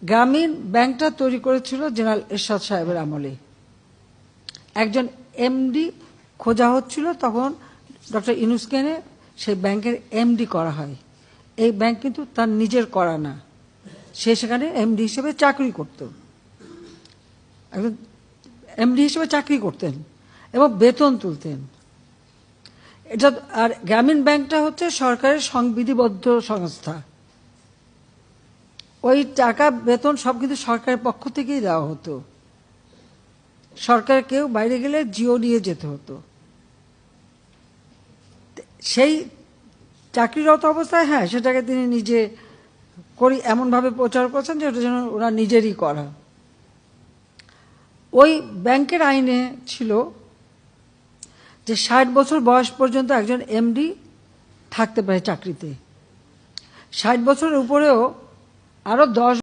গ্রামীণ ব্যাংকটা তৈরি করেছিল জেনারেল এরশাদ সাহেবের আমলে। একজন এমডি খোঁজা হচ্ছিল, তখন ডক্টর ইউনূসকে এনে সেই ব্যাংকের এমডি করা হয়। এই ব্যাংক কিন্তু তার নিজের করা না, সে সেখানে এমডি হিসেবে চাকরি করত, একজন এমডি হিসেবে চাকরি করতেন এবং বেতন তুলতেন। এটা আর গ্রামীণ ব্যাংকটা হচ্ছে সরকারের সংবিধিবদ্ধ সংস্থা। ওই টাকা বেতন সব কিন্তু সরকারের পক্ষ থেকেই দেওয়া হতো। সরকার কেউ বাইরে গেলে জিও নিয়ে যেতে হতো। সেই চাকরিরত অবস্থায় সেটাকে তিনি নিজে করি এমনভাবে প্রচার করছেন যে ওটা যেন ওরা নিজেরই করা। ওই ব্যাংকের আইনে ছিল যে 60 বছর বয়স পর্যন্ত একজন এমডি থাকতে পারে চাকরিতে। 60 বছরের উপরেও আরো 10